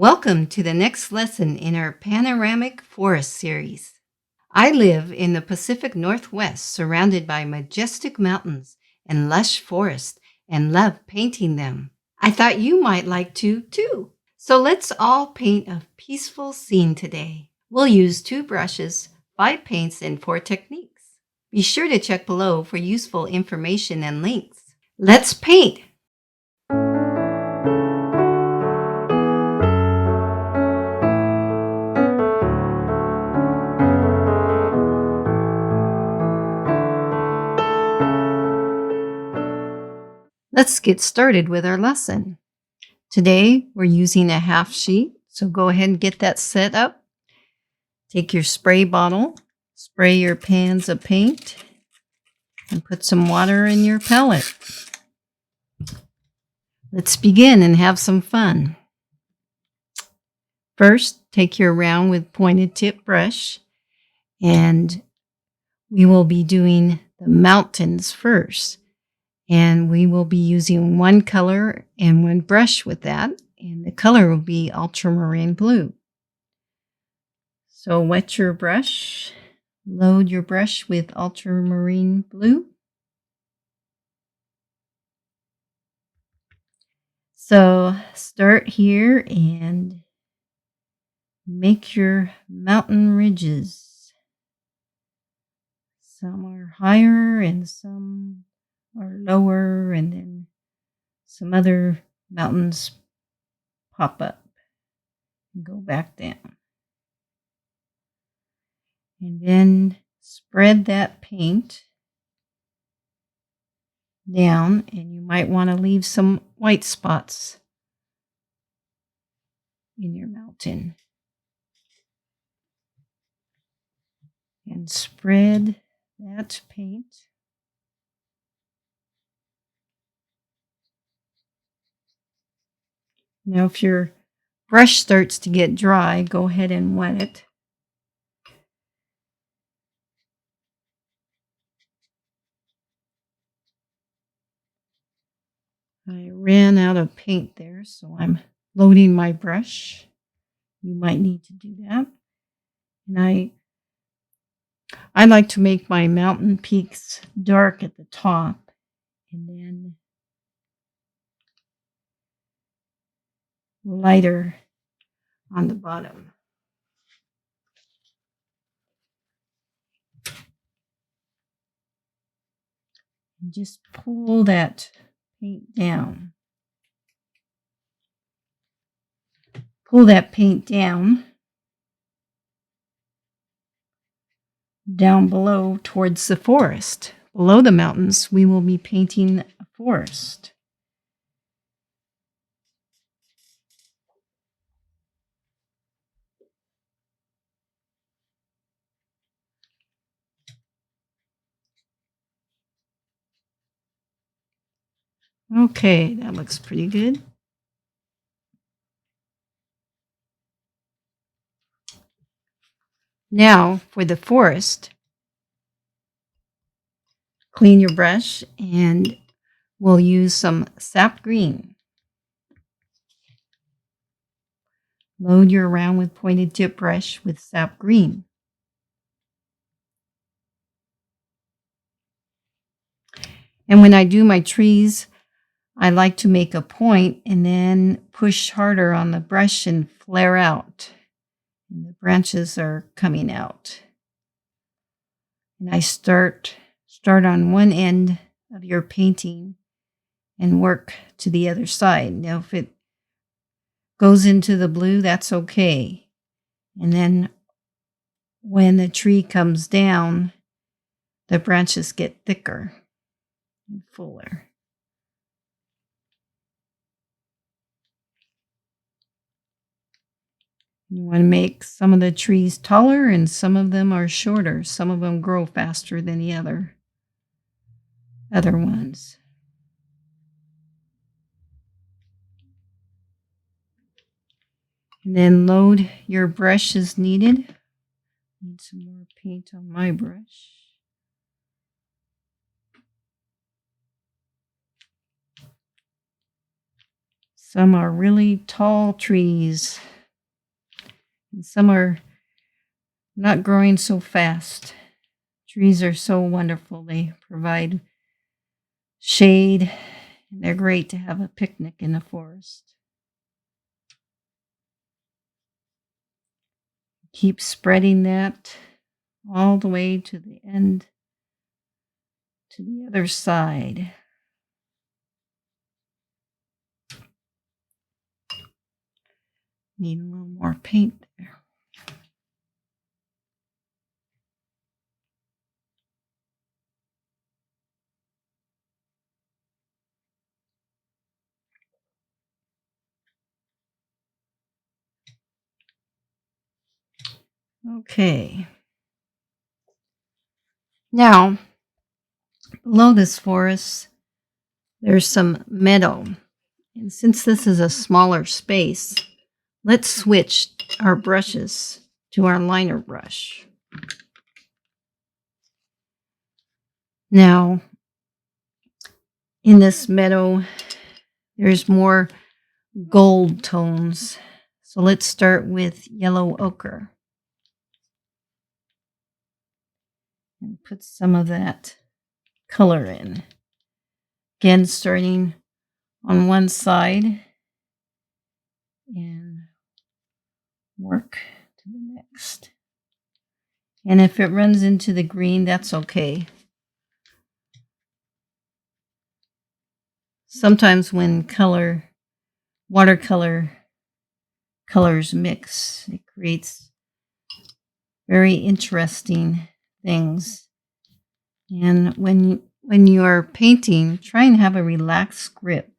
Welcome to the next lesson in our Panoramic Forest series. I live in the Pacific Northwest, surrounded by majestic mountains and lush forests, and love painting them. I thought you might like to too. So let's all paint a peaceful scene today. We'll use 2 brushes, 5 paints, and 4 techniques. Be sure to check below for useful information and links. Let's paint! Let's get started with our lesson. Today, we're using a half sheet, so go ahead and get that set up. Take your spray bottle, spray your pans of paint, and put some water in your palette. Let's begin and have some fun. First, take your round with pointed tip brush, and we will be doing the mountains first. And we will be using one color and one brush with that. And the color will be ultramarine blue. So wet your brush. Load your brush with ultramarine blue. So start here and make your mountain ridges. Some are higher and some are lower, and then some other mountains pop up and go back down. And then spread that paint down, and you might want to leave some white spots in your mountain. And spread that paint. Now, if your brush starts to get dry, go ahead and wet it. I ran out of paint there, so I'm loading my brush. You might need to do that. And I like to make my mountain peaks dark at the top and then lighter on the bottom. And just pull that paint down. Pull that paint down below towards the forest. Below the mountains, we will be painting a forest. Okay, that looks pretty good. Now, for the forest, clean your brush and we'll use some sap green. Load your round with pointed tip brush with sap green. And when I do my trees, I like to make a point and then push harder on the brush and flare out. And the branches are coming out. And I start on one end of your painting and work to the other side. Now, if it goes into the blue, that's okay. And then when the tree comes down, the branches get thicker and fuller. You want to make some of the trees taller and some of them are shorter. Some of them grow faster than the other ones. And then load your brush as needed. Need some more paint on my brush. Some are really tall trees. And some are not growing so fast. Trees are so wonderful. They provide shade, and they're great to have a picnic in the forest. Keep spreading that all the way to the end, to the other side. Need a little more paint there. Okay. Now, below this forest, there's some meadow. And since this is a smaller space, let's switch our brushes to our liner brush. Now, in this meadow, there's more gold tones. So let's start with yellow ochre. And put some of that color in. Again, starting on one side and work to the next. And if it runs into the green, that's okay. Sometimes when watercolor colors mix, it creates very interesting things. And when you are painting, try and have a relaxed grip.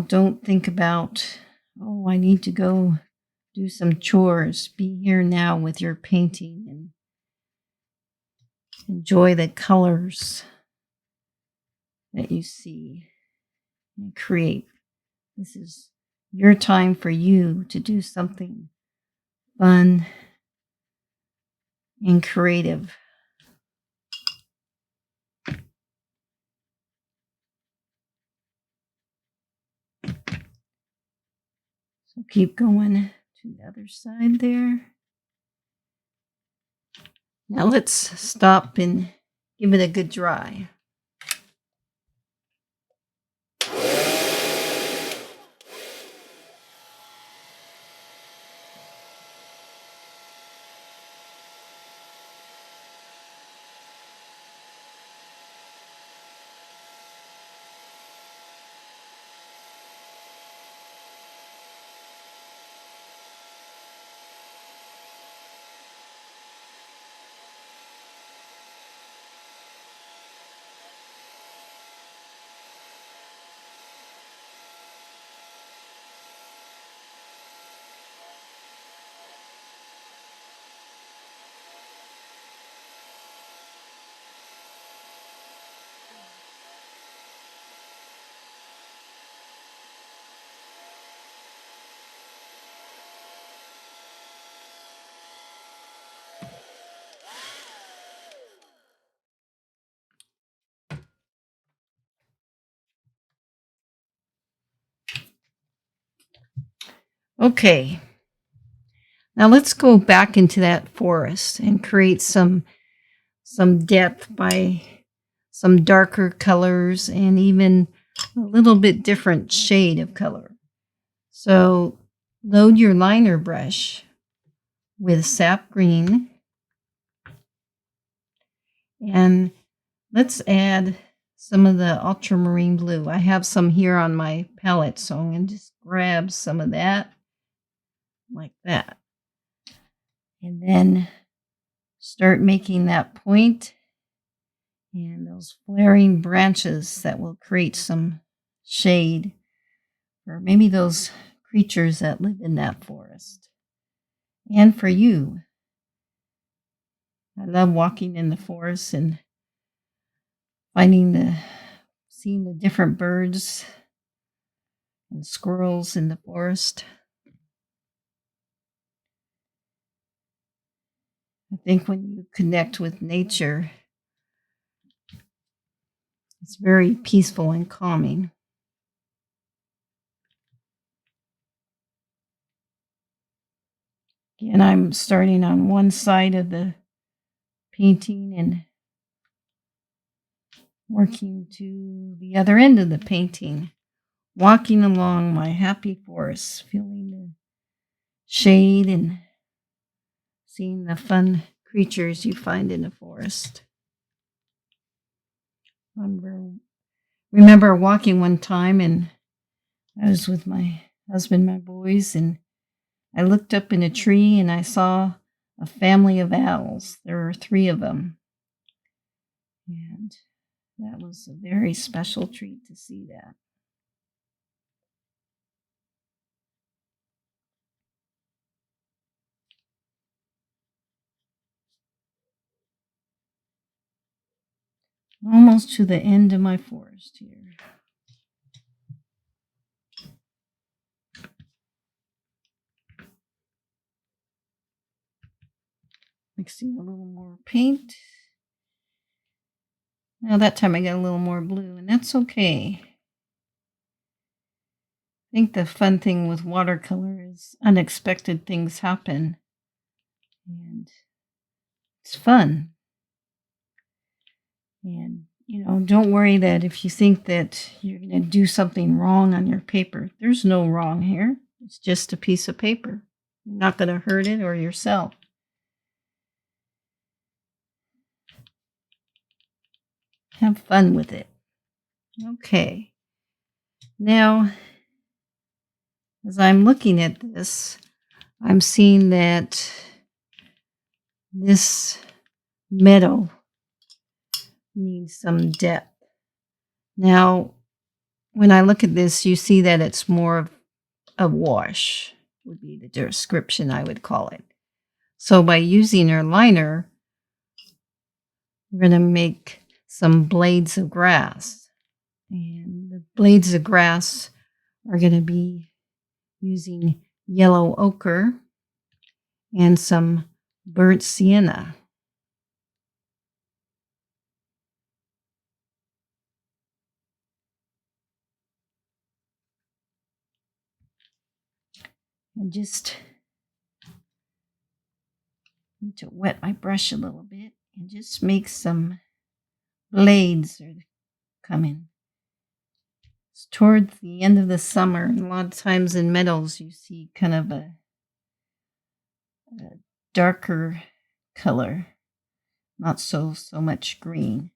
Don't think about, oh, I need to go do some chores. Be here now with your painting and enjoy the colors that you see and create. This is your time for you to do something fun and creative. So keep going to the other side there. Now let's stop and give it a good dry. Okay. Now let's go back into that forest and create some depth by some darker colors and even a little bit different shade of color. So load your liner brush with sap green and let's add some of the ultramarine blue. I have some here on my palette, so I'm going to just grab some of that like that. And then start making that point and those flaring branches that will create some shade for maybe those creatures that live in that forest. And for you. I love walking in the forest and seeing the different birds and squirrels in the forest. I think when you connect with nature, it's very peaceful and calming. Again, I'm starting on one side of the painting and working to the other end of the painting, walking along my happy forest, feeling the shade and seeing the fun creatures you find in the forest. I remember walking one time, and I was with my husband, my boys, and I looked up in a tree and I saw a family of owls. There were 3 of them. And that was a very special treat to see that. Almost to the end of my forest here. Mixing a little more paint. Now that time I got a little more blue, and that's okay. I think the fun thing with watercolor is unexpected things happen. And it's fun. And, don't worry that if you think that you're going to do something wrong on your paper, there's no wrong here. It's just a piece of paper. You're not going to hurt it or yourself. Have fun with it. Okay. Now, as I'm looking at this, I'm seeing that this meadow needs some depth. Now, when I look at this, you see that it's more of a wash, would be the description I would call it. So by using our liner, we're going to make some blades of grass. And the blades of grass are going to be using yellow ochre and some burnt sienna. And just need to wet my brush a little bit and just make some blades are coming. It's towards the end of the summer, and a lot of times in meadows you see kind of a darker color, not so much green,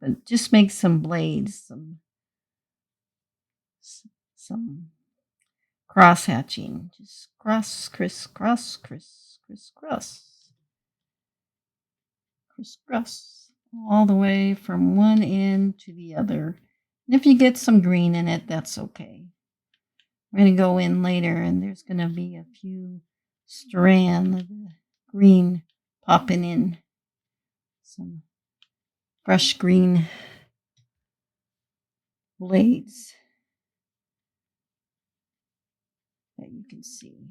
but just make some blades, some cross hatching, just cross, crisscross, crisscross, crisscross, all the way from one end to the other. And if you get some green in it, that's okay. We're going to go in later, and there's going to be a few strands of the green popping in, some fresh green blades that you can see.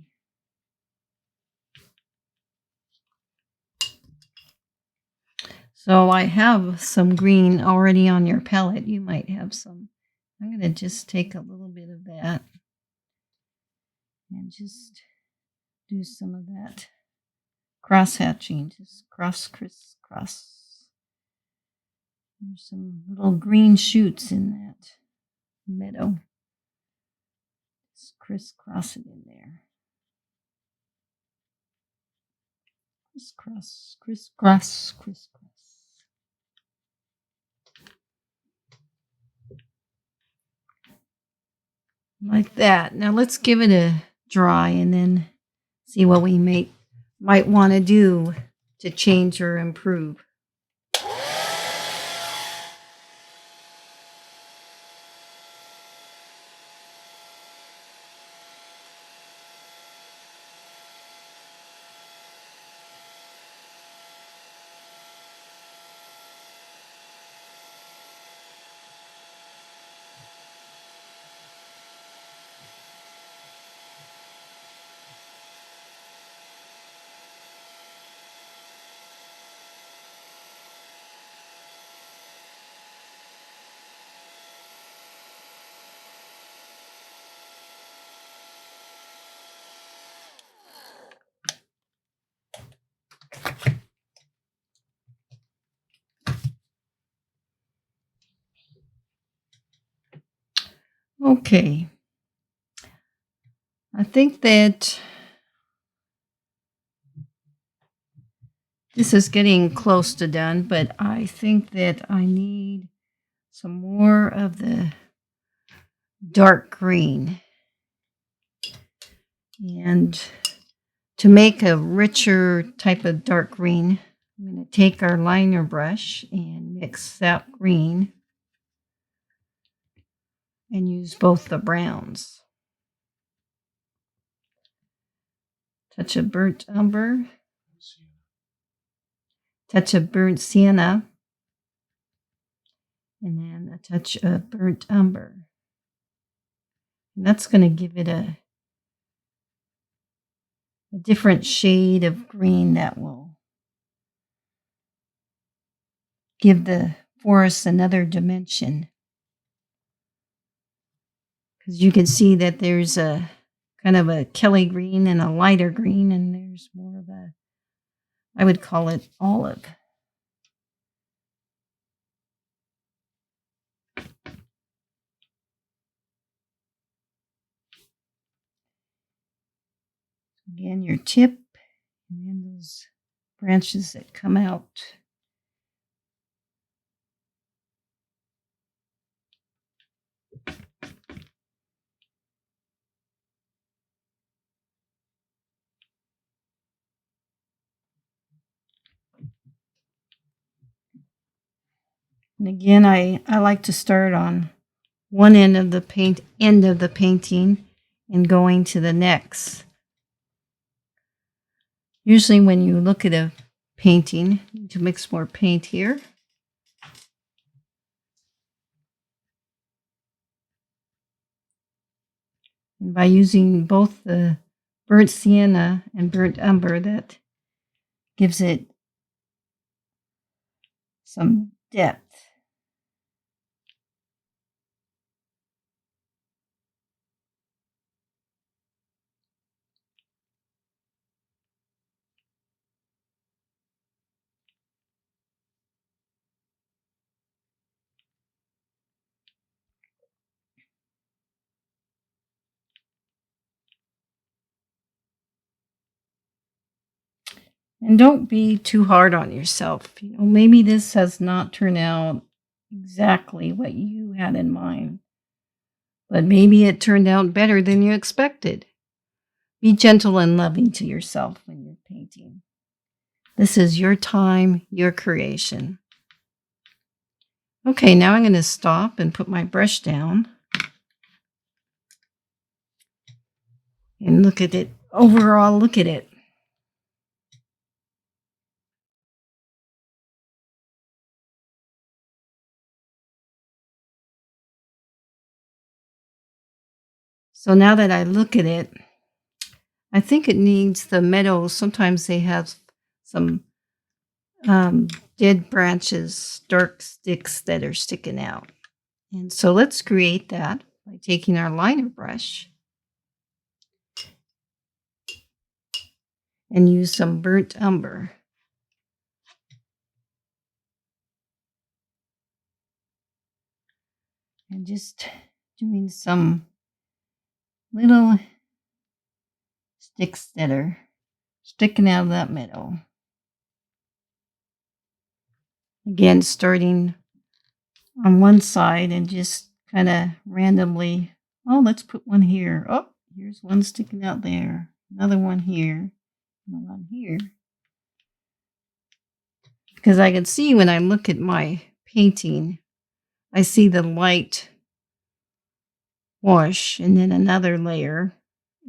So I have some green already on your palette. You might have some. I'm going to just take a little bit of that and just do some of that cross hatching, just crisscross. There's some little green shoots in that meadow. Just crisscross it in there. Crisscross, crisscross, crisscross. Like that. Now let's give it a dry and then see what we might want to do to change or improve. Okay. I think that this is getting close to done, but I think that I need some more of the dark green. And to make a richer type of dark green, I'm going to take our liner brush and mix that green and use both the browns. Touch of burnt umber, touch of burnt sienna, and then a touch of burnt umber. And that's going to give it a different shade of green that will give the forest another dimension. Because you can see that there's a kind of a Kelly green and a lighter green, and there's more of a, I would call it olive. Again, your tip, and then those branches that come out. And again, I like to start on one end of the painting and going to the next. Usually when you look at a painting, you need to mix more paint here. And by using both the burnt sienna and burnt umber, that gives it some depth. And don't be too hard on yourself. Maybe this has not turned out exactly what you had in mind, but maybe it turned out better than you expected. Be gentle and loving to yourself when you're painting. This is your time, your creation. Okay, now I'm going to stop and put my brush down and look at it. Overall, look at it. So now that I look at it, I think it needs the meadow. Sometimes they have some dead branches, dark sticks that are sticking out. And so let's create that by taking our liner brush and use some burnt umber. And just doing some little sticks that are sticking out of that meadow. Again, starting on one side and just kind of randomly, oh, let's put one here. Oh, here's one sticking out there. Another one here. And one here. Because I can see when I look at my painting, I see the light wash and then another layer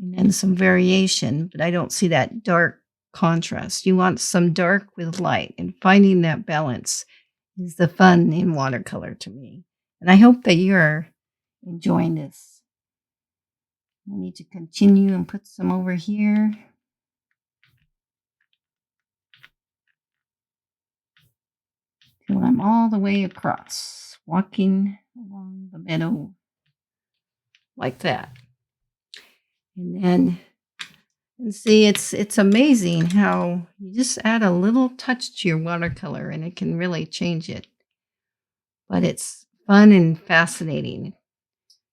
and then some variation, but I don't see that dark contrast. You want some dark with light, and finding that balance is the fun in watercolor to me. And I hope that you're enjoying this. I need to continue and put some over here. Till I'm all the way across, walking along the meadow like that. And then, and see, it's amazing how you just add a little touch to your watercolor and it can really change it. But it's fun and fascinating.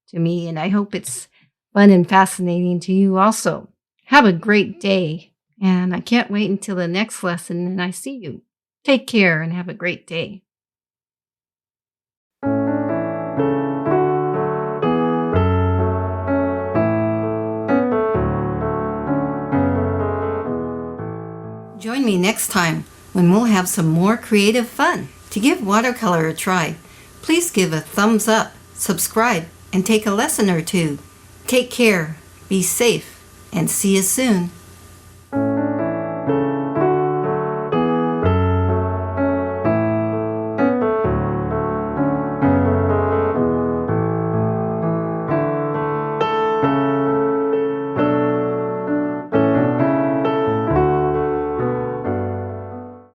to me, and I hope it's fun and fascinating to you also. Have a great day, and I can't wait until the next lesson and I see you. Take care and have a great day. Join me next time when we'll have some more creative fun. To give watercolor a try, please give a thumbs up, subscribe, and take a lesson or two. Take care, be safe, and see you soon.